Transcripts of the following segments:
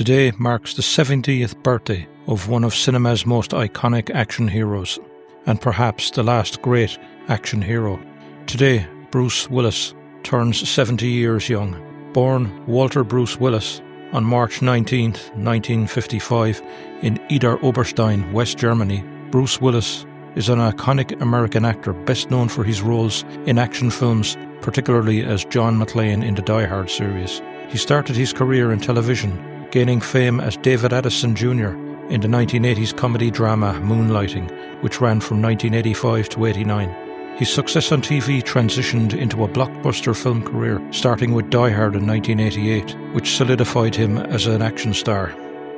Today marks the 70th birthday of one of cinema's most iconic action heroes, and perhaps the last great action hero. Today, Bruce Willis turns 70 years young. Born Walter Bruce Willis on March 19, 1955 in Idar-Oberstein, West Germany, Bruce Willis is an iconic American actor best known for his roles in action films, particularly as John McClane in the Die Hard series. He started his career in television, gaining fame as David Addison Jr. in the 1980s comedy drama Moonlighting, which ran from 1985 to 89. His success on TV transitioned into a blockbuster film career, starting with Die Hard in 1988, which solidified him as an action star.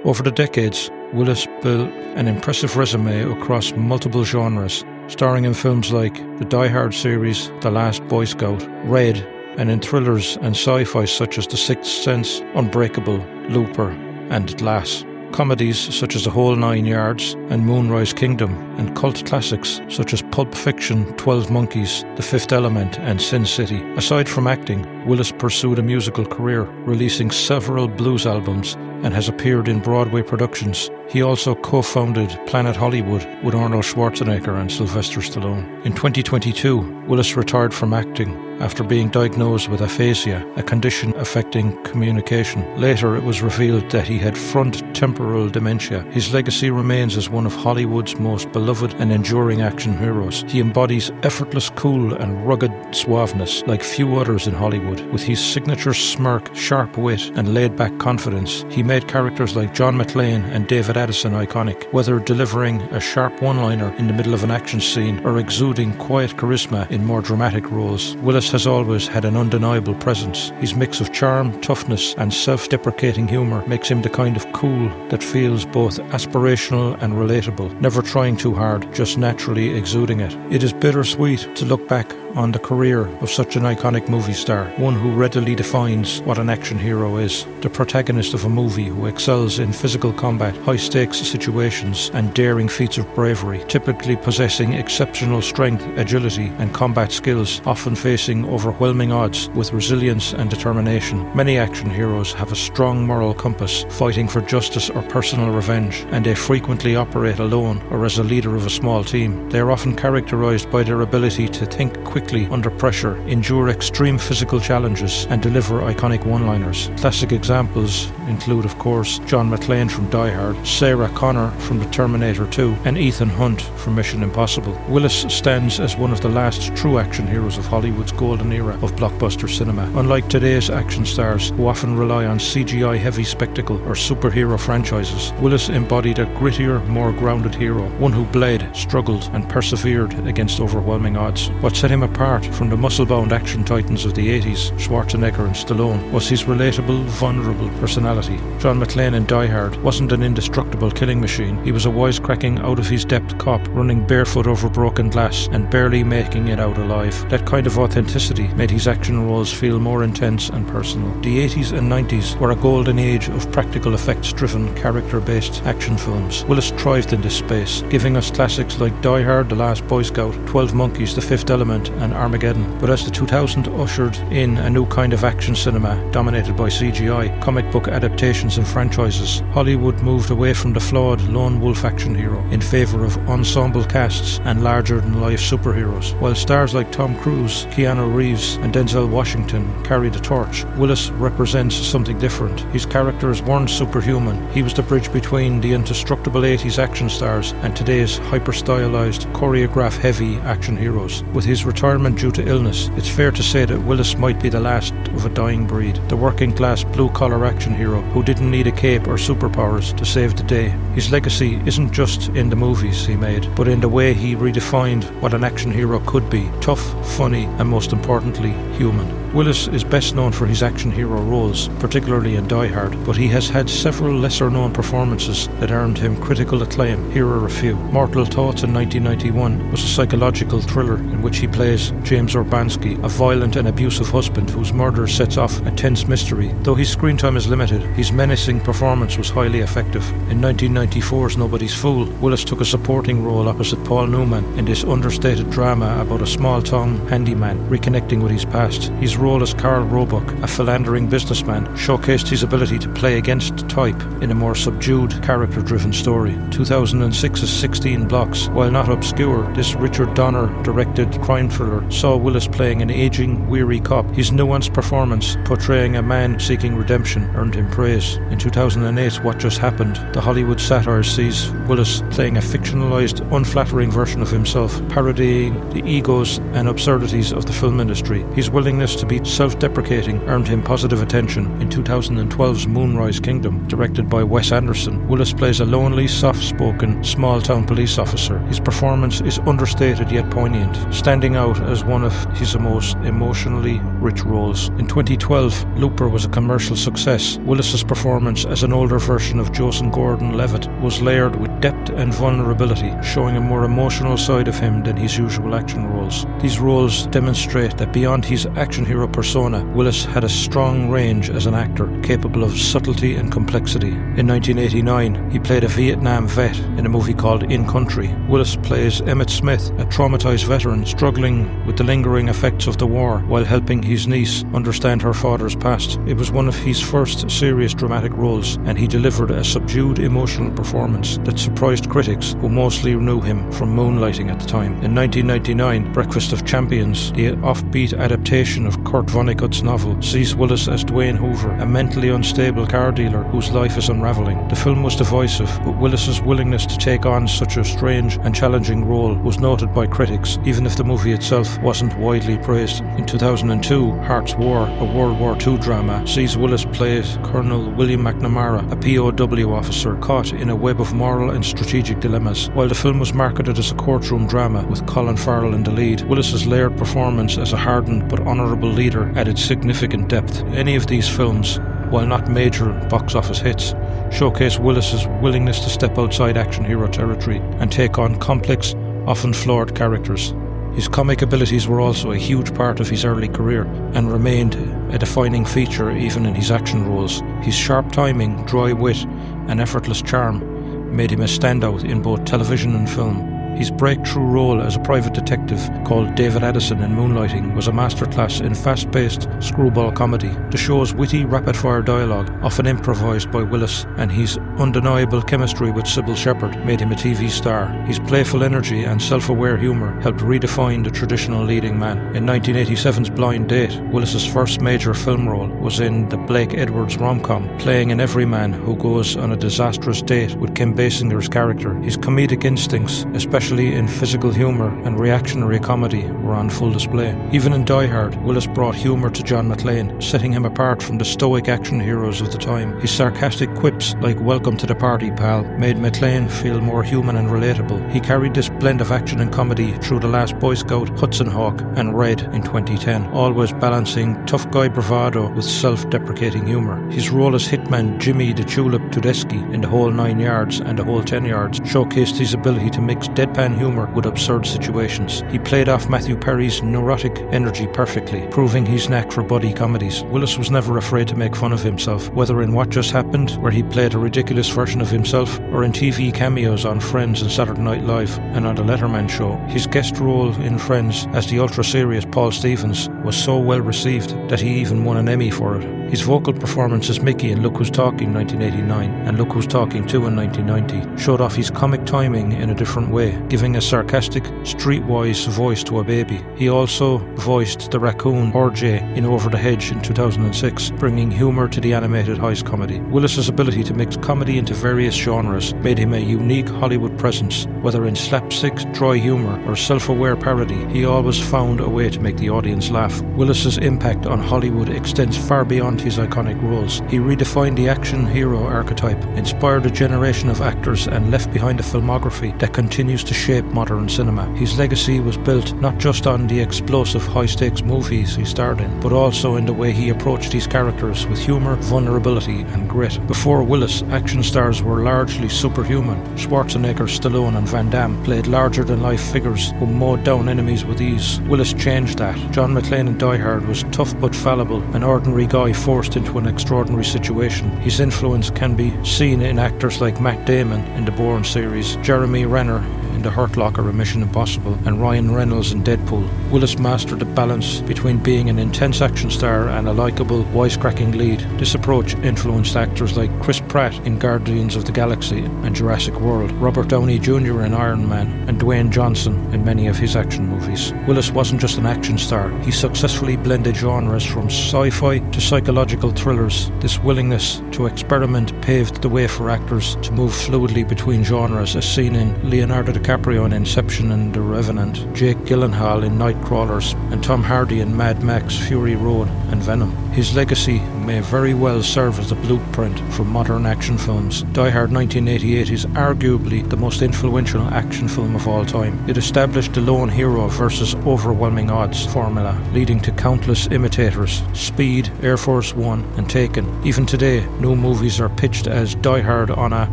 Over the decades, Willis built an impressive resume across multiple genres, starring in films like the Die Hard series, The Last Boy Scout, Red, and in thrillers and sci-fi such as The Sixth Sense, Unbreakable, Looper, and Glass. Comedies such as The Whole Nine Yards and Moonrise Kingdom, and cult classics such as Pulp Fiction, 12 Monkeys, The Fifth Element, and Sin City. Aside from acting, Willis pursued a musical career, releasing several blues albums, and has appeared in Broadway productions. He also co-founded Planet Hollywood with Arnold Schwarzenegger and Sylvester Stallone. In 2022, Willis retired from acting after being diagnosed with aphasia, a condition affecting communication. Later, it was revealed that he had frontotemporal dementia. His legacy remains as one of Hollywood's most beloved and enduring action heroes. He embodies effortless cool and rugged suaveness like few others in Hollywood. With his signature smirk, sharp wit, and laid-back confidence, he made characters like John McClane and David Addison iconic, whether delivering a sharp one-liner in the middle of an action scene or exuding quiet charisma in more dramatic roles. Willis has always had an undeniable presence. His mix of charm, toughness, and self-deprecating humour makes him the kind of cool that feels both aspirational and relatable, never trying too hard, just naturally exuding it. It is bittersweet to look back on the career of such an iconic movie star, one who readily defines what an action hero is. The protagonist of a movie who excels in physical combat, high-stakes situations, and daring feats of bravery, typically possessing exceptional strength, agility, and combat skills, often facing overwhelming odds with resilience and determination. Many action heroes have a strong moral compass, fighting for justice or personal revenge, and they frequently operate alone or as a leader of a small team. They are often characterized by their ability to think quickly under pressure, endure extreme physical challenges, and deliver iconic one-liners. Classic examples include, of course, John McClane from Die Hard, Sarah Connor from The Terminator 2, and Ethan Hunt from Mission Impossible. Willis stands as one of the last true action heroes of Hollywood's golden era of blockbuster cinema. Unlike today's action stars, who often rely on CGI-heavy spectacle or superhero franchises, Willis embodied a grittier, more grounded hero, one who bled, struggled, and persevered against overwhelming odds. What set him apart from the muscle-bound action titans of the 80s, Schwarzenegger and Stallone, was his relatable, vulnerable personality. John McClane in Die Hard wasn't an indestructible killing machine. He was a wisecracking, out-of-his-depth cop, running barefoot over broken glass and barely making it out alive. That kind of authenticity made his action roles feel more intense and personal. The 80s and 90s were a golden age of practical effects-driven, character-based action films. Willis thrived in this space, giving us classics like Die Hard, The Last Boy Scout, 12 Monkeys, The Fifth Element, and Armageddon. But as the 2000s ushered in a new kind of action cinema dominated by CGI, comic book adaptations and franchises, Hollywood moved away from the flawed lone wolf action hero in favour of ensemble casts and larger-than-life superheroes. While stars like Tom Cruise, Keanu Reeves, and Denzel Washington carry the torch, Willis represents something different. His characters weren't superhuman. He was the bridge between the indestructible 80s action stars and today's hyper-stylized, choreograph-heavy action heroes. With his retirement due to illness, it's fair to say that Willis might be the last of a dying breed, the working-class blue-collar action hero who didn't need a cape or superpowers to save the day. His legacy isn't just in the movies he made, but in the way he redefined what an action hero could be: tough, funny, and most importantly, human. Willis is best known for his action hero roles, particularly in Die Hard, but he has had several lesser-known performances that earned him critical acclaim. Here are a few. Mortal Thoughts in 1991 was a psychological thriller in which he plays James Urbanski, a violent and abusive husband whose murder sets off a tense mystery. Though his screen time is limited, his menacing performance was highly effective. In 1994's Nobody's Fool, Willis took a supporting role opposite Paul Newman in this understated drama about a small-town handyman reconnecting with his past. His role as Carl Roebuck, a philandering businessman, showcased his ability to play against type in a more subdued, character-driven story. 2006's 16 Blocks, while not obscure, this Richard Donner-directed crime thriller saw Willis playing an aging, weary cop. His nuanced performance, portraying a man seeking redemption, earned him praise. In 2008, What Just Happened, the Hollywood satire sees Willis playing a fictionalized, unflattering version of himself, parodying the egos and absurdities of the film industry. His willingness to be self-deprecating earned him positive attention. In 2012's Moonrise Kingdom, directed by Wes Anderson, Willis plays a lonely, soft-spoken, small-town police officer. His performance is understated yet poignant, standing out as one of his most emotionally rich roles. In 2012, Looper was a commercial success. Willis's performance as an older version of Joseph Gordon-Levitt was layered with depth and vulnerability, showing a more emotional side of him than his usual action roles. These roles demonstrate that beyond his action hero persona, Willis had a strong range as an actor, capable of subtlety and complexity. In 1989, he played a Vietnam vet in a movie called In Country. Willis plays Emmett Smith, a traumatized veteran struggling with the lingering effects of the war while helping his niece understand her father's past. It was one of his first serious dramatic roles, and he delivered a subdued emotional performance that surprised critics who mostly knew him from Moonlighting at the time. In 1999, Breakfast of Champions, the offbeat adaptation of Kurt Vonnegut's novel, sees Willis as Dwayne Hoover, a mentally unstable car dealer whose life is unraveling. The film was divisive, but Willis's willingness to take on such a strange and challenging role was noted by critics, even if the movie itself wasn't widely praised. In 2002, Heart's War, a World War II drama, sees Willis play Colonel William McNamara, a POW officer caught in a web of moral and strategic dilemmas. While the film was marketed as a courtroom drama with Colin Farrell in the lead, Willis's layered performance as a hardened but honourable leader added significant depth. Any of these films, while not major box office hits, showcase Willis's willingness to step outside action hero territory and take on complex, often flawed characters. His comic abilities were also a huge part of his early career and remained a defining feature even in his action roles. His sharp timing, dry wit, and effortless charm made him a standout in both television and film. His breakthrough role as a private detective called David Addison in Moonlighting was a masterclass in fast-paced screwball comedy. The show's witty, rapid-fire dialogue, often improvised by Willis, and his undeniable chemistry with Sybil Shepherd made him a TV star. His playful energy and self-aware humour helped redefine the traditional leading man. In 1987's Blind Date, Willis's first major film role was in the Blake Edwards rom-com, playing an everyman who goes on a disastrous date with Kim Basinger's character. His comedic instincts, especially in physical humour and reactionary comedy, were on full display. Even in Die Hard, Willis brought humour to John McClane, setting him apart from the stoic action heroes of the time. His sarcastic quips, like "Welcome to the party, pal," made McClane feel more human and relatable. He carried this blend of action and comedy through The Last Boy Scout, Hudson Hawk, and Red in 2010, always balancing tough guy bravado with self-deprecating humour. His role as hitman Jimmy the Tulip Tedeschi in The Whole 9 Yards and The Whole 10 Yards showcased his ability to mix deadpan humour with absurd situations. He played off Matthew Perry's neurotic energy perfectly, proving his knack for buddy comedies. Willis was never afraid to make fun of himself, whether in What Just Happened, where he played a ridiculous version of himself, or in TV cameos on Friends and Saturday Night Live and on The Letterman Show. His guest role in Friends as the ultra-serious Paul Stevens was so well received that he even won an Emmy for it. His vocal performance as Mickey in Look Who's Talking 1989 and Look Who's Talking 2 in 1990 showed off his comic timing in a different way, giving a sarcastic, streetwise voice to a baby. He also voiced the raccoon RJ in Over the Hedge in 2006, bringing humour to the animated heist comedy. Willis's ability to mix comedy into various genres made him a unique Hollywood presence. Whether in slapstick, dry humour or self-aware parody, he always found a way to make the audience laugh. Willis's impact on Hollywood extends far beyond his iconic roles. He redefined the action hero archetype, inspired a generation of actors, and left behind a filmography that continues to shape modern cinema. His legacy was built not just on the explosive high-stakes movies he starred in, but also in the way he approached his characters with humour, vulnerability and grit. Before Willis, action stars were largely superhuman. Schwarzenegger, Stallone and Van Damme played larger-than-life figures who mowed down enemies with ease. Willis changed that. John McClane in Die Hard was tough but fallible, an ordinary guy forced into an extraordinary situation. His influence can be seen in actors like Matt Damon in the Bourne series, Jeremy Renner in The Hurt Locker in Mission Impossible and Ryan Reynolds in Deadpool, Willis mastered the balance between being an intense action star and a likeable, wisecracking lead. This approach influenced actors like Chris Pratt in Guardians of the Galaxy and Jurassic World, Robert Downey Jr. in Iron Man, and Dwayne Johnson in many of his action movies. Willis wasn't just an action star, he successfully blended genres from sci-fi to psychological thrillers. This willingness to experiment paved the way for actors to move fluidly between genres, as seen in Leonardo DiCaprio in Inception and The Revenant, Jake Gyllenhaal in Nightcrawlers, and Tom Hardy in Mad Max, Fury Road and Venom. His legacy may very well serve as a blueprint for modern action films. Die Hard 1988 is arguably the most influential action film of all time. It established the lone hero versus overwhelming odds formula, leading to countless imitators: Speed, Air Force One and Taken. Even today, new movies are pitched as Die Hard on a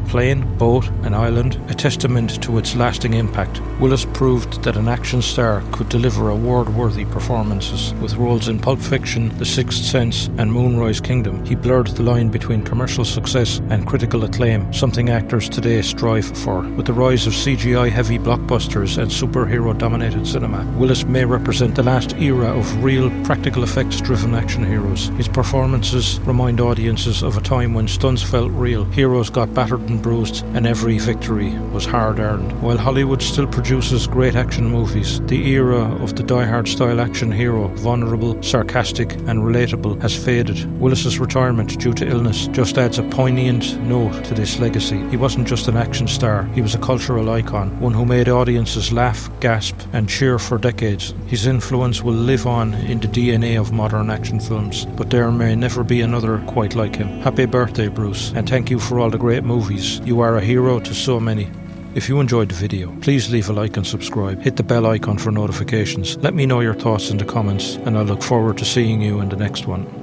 plane, boat, an island, a testament to its lasting impact. Willis proved that an action star could deliver award-worthy performances. With roles in Pulp Fiction, The Sixth Sense and Moonrise Kingdom, he blurred the line between commercial success and critical acclaim, something actors today strive for. With the rise of CGI-heavy blockbusters and superhero-dominated cinema, Willis may represent the last era of real, practical effects-driven action heroes. His performances remind audiences of a time when stunts felt real, heroes got battered and bruised, and every victory was hard-earned. While Hollywood still produces great action movies, the era of the Die Hard-style action hero, vulnerable, sarcastic, and relatable, has faded. Willis's retirement due to illness just adds a poignant note to this legacy. He wasn't just an action star, he was a cultural icon, one who made audiences laugh, gasp, and cheer for decades. His influence will live on in the DNA of modern action films, but there may never be another quite like him. Happy birthday, Bruce, and thank you for all the great movies. You are a hero to so many. If you enjoyed the video, please leave a like and subscribe. Hit the bell icon for notifications. Let me know your thoughts in the comments, and I look forward to seeing you in the next one.